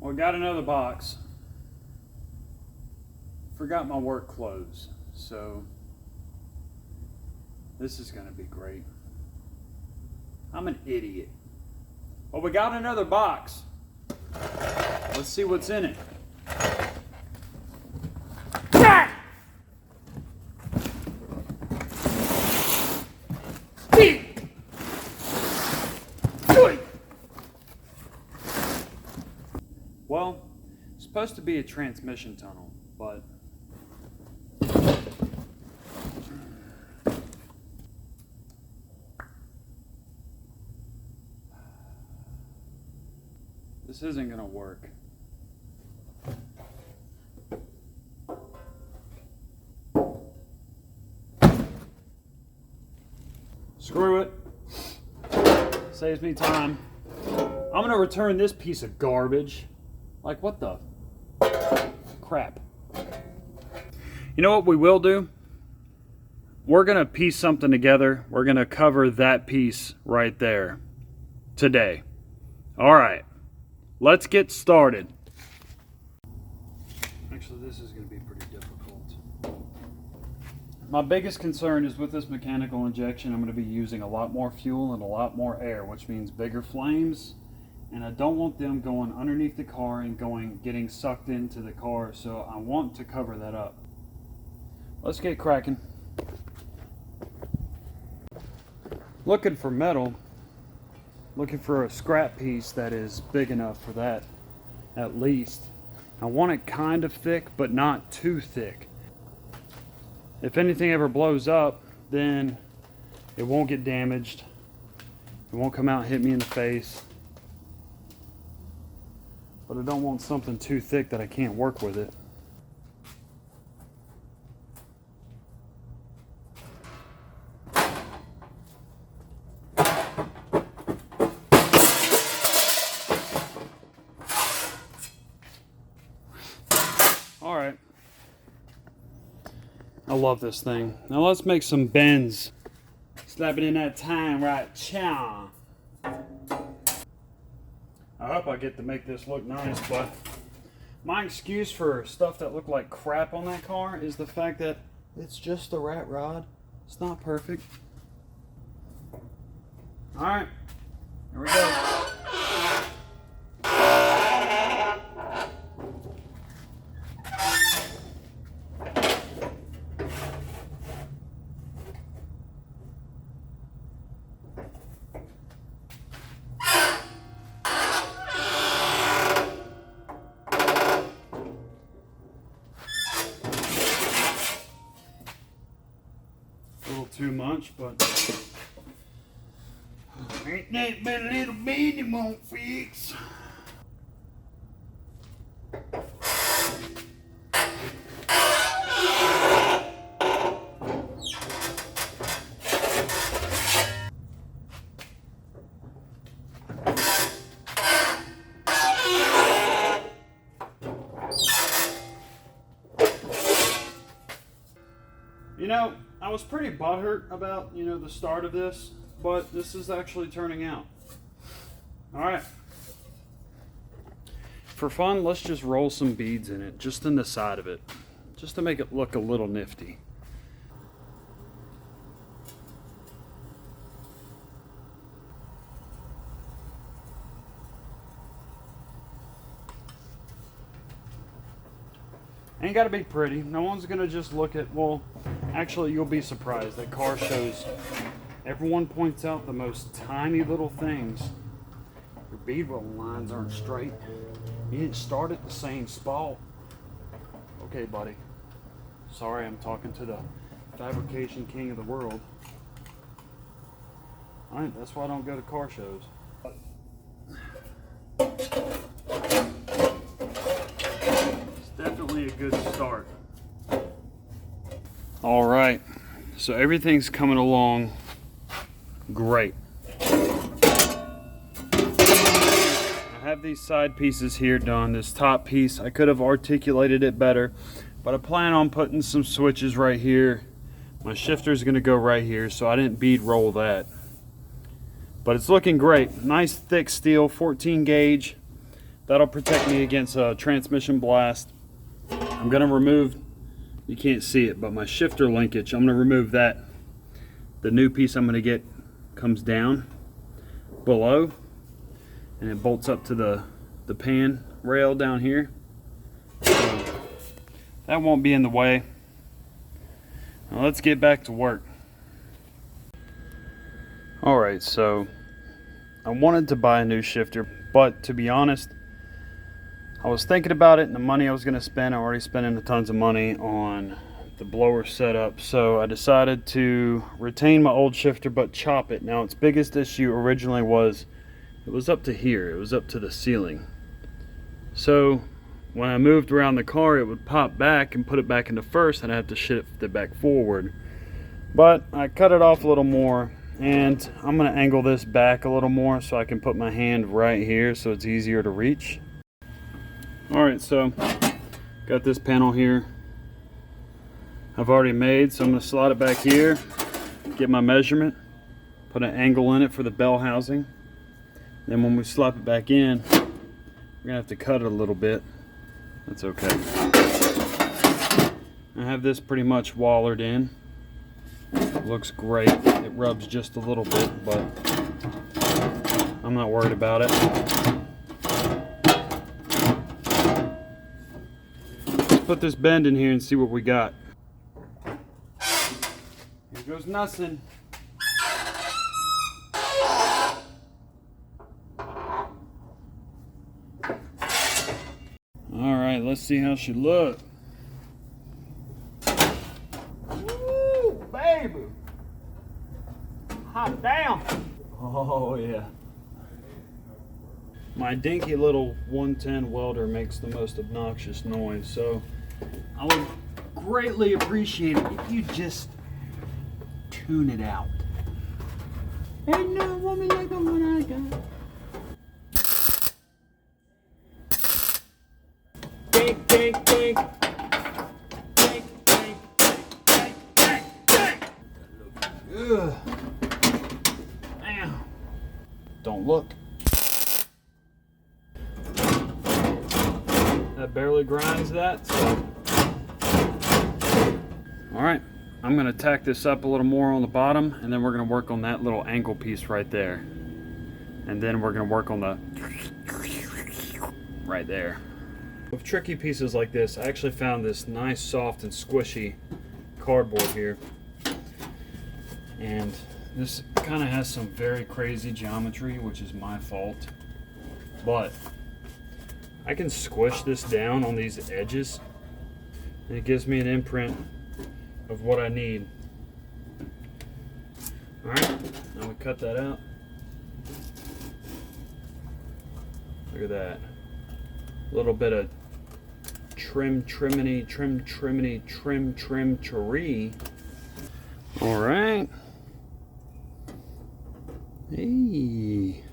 Well, I got another box. Forgot my work clothes, so this is gonna be great. I'm an idiot. Well, we got another box. Let's see what's in it. Well, it's supposed to be a transmission tunnel, but this isn't gonna work. Screw it. Saves me time. I'm gonna return this piece of garbage. Like, what the crap? You know what we will do? We're gonna piece something together. We're gonna cover that piece right there today. All right, let's get started. Actually, this is gonna be pretty difficult. My biggest concern is with this mechanical injection, I'm gonna be using a lot more fuel and a lot more air, which means bigger flames. And I don't want them going underneath the car and getting sucked into the car, so I want to cover that up. Let's get cracking. Looking for metal, looking for a scrap piece that is big enough for that, at least. I want it kind of thick, but not too thick. If anything ever blows up, then it won't get damaged. It won't come out and hit me in the face. But I don't want something too thick that I can't work with it. All right. I love this thing. Now let's make some bends. Slap it in that time right chow. I hope I get to make this look nice, but my excuse for stuff that looked like crap on that car is the fact that it's just a rat rod. It's not perfect. All right, here we go. Too much, but ain't that but a little bit it won't fix. You know, I was pretty butthurt about, the start of this, but this is actually turning out. All right. For fun, let's just roll some beads in it, just in the side of it, just to make it look a little nifty. Ain't got to be pretty. No one's going to just look at, well, actually, you'll be surprised at car shows. Everyone points out the most tiny little things. Your bead roll lines aren't straight. You didn't start at the same spot. Okay, buddy. Sorry, I'm talking to the fabrication king of the world. All right, that's why I don't go to car shows. Definitely a good start. All right, so everything's coming along great. I have these side pieces here done. This top piece, I could have articulated it better, but I plan on putting some switches right here. My shifter's gonna go right here, so I didn't bead roll that. But it's looking great. Nice thick steel, 14 gauge. That'll protect me against a transmission blast. I'm gonna remove, you can't see it, but my shifter linkage, I'm gonna remove that. The new piece I'm gonna get comes down below and it bolts up to the pan rail down here. So that won't be in the way. Now let's get back to work. Alright, so I wanted to buy a new shifter, but to be honest, I was thinking about it and the money I was going to spend, I'm already spending tons of money on the blower setup. So I decided to retain my old shifter but chop it. Now its biggest issue originally was it was up to here, it was up to the ceiling. So when I moved around the car, it would pop back and put it back into first and I had to shift it back forward. But I cut it off a little more and I'm going to angle this back a little more so I can put my hand right here so it's easier to reach. Alright, so got this panel here I've already made, so I'm going to slide it back here, get my measurement, put an angle in it for the bell housing. Then when we slap it back in, we're going to have to cut it a little bit. That's okay. I have this pretty much wallered in. It looks great. It rubs just a little bit, but I'm not worried about it. Let's put this bend in here and see what we got. Here goes nothing. Alright, let's see how she looks. Woo, baby! Hot damn! Oh yeah. My dinky little 110 welder makes the most obnoxious noise, so I would greatly appreciate it if you just tune it out. Ain't no woman like the one I got. Dink, dink, dink. Dink, dink, dink, dink, dink. Ugh. Damn. Don't look. That barely grinds that, so. Alright, I'm going to tack this up a little more on the bottom, and then we're going to work on that little angle piece right there. And then we're going to work on the right there. With tricky pieces like this, I actually found this nice, soft, and squishy cardboard here. And this kind of has some very crazy geometry, which is my fault. But I can squish this down on these edges, and it gives me an imprint of what I need. Alright, now we cut that out. Look at that. A little bit of trim tree. Alright. Hey.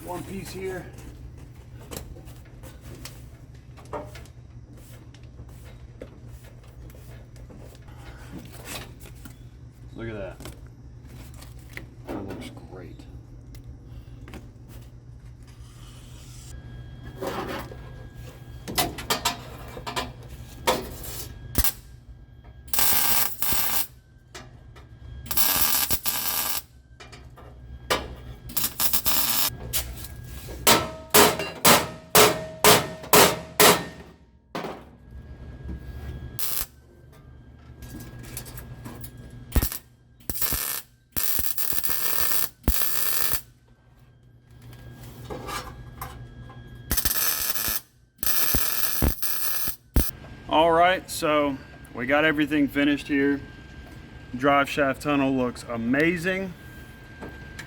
One piece here. Look at that. That looks great. All right, so we got everything finished here. Drive shaft tunnel looks amazing.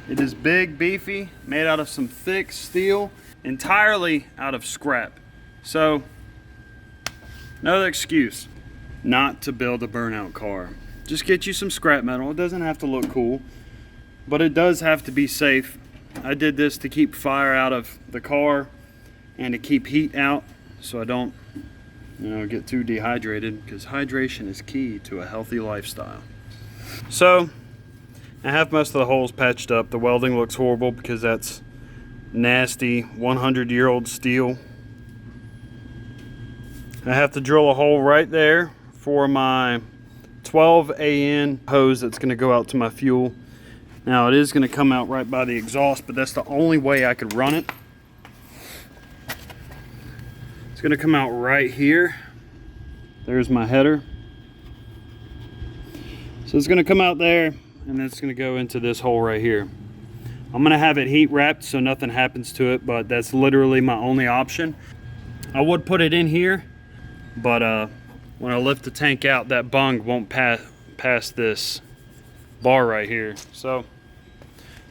It is big, beefy, made out of some thick steel, entirely out of scrap. So, no excuse not to build a burnout car. Just get you some scrap metal. It doesn't have to look cool, but it does have to be safe. I did this to keep fire out of the car and to keep heat out so I don't get too dehydrated, because hydration is key to a healthy lifestyle. So I have most of the holes patched up. The welding looks horrible because that's nasty 100-year-old steel. I have to drill a hole right there for my 12 AN hose that's going to go out to my fuel. Now it is going to come out right by the exhaust, but that's the only way I could run it. It's going to come out right here. There's my header. So it's going to come out there, and it's going to go into this hole right here. I'm going to have it heat wrapped so nothing happens to it, but that's literally my only option. I would put it in here, but when I lift the tank out, that bung won't pass this bar right here. So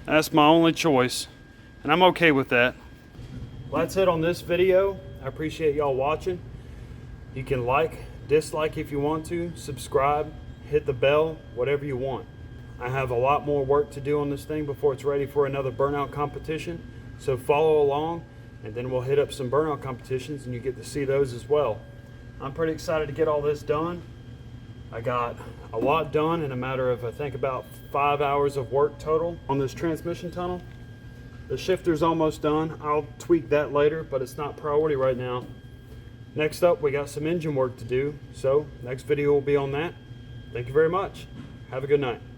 that's my only choice, and I'm okay with that. Well, that's it on this video. I appreciate y'all watching. You can like, dislike if you want to, subscribe, hit the bell, whatever you want. I have a lot more work to do on this thing before it's ready for another burnout competition. So follow along, and then we'll hit up some burnout competitions and you get to see those as well. I'm pretty excited to get all this done. I got a lot done in a matter of, I think, about 5 hours of work total on this transmission tunnel. The shifter's almost done. I'll tweak that later, but it's not priority right now. Next up, we got some engine work to do. So next video will be on that. Thank you very much. Have a good night.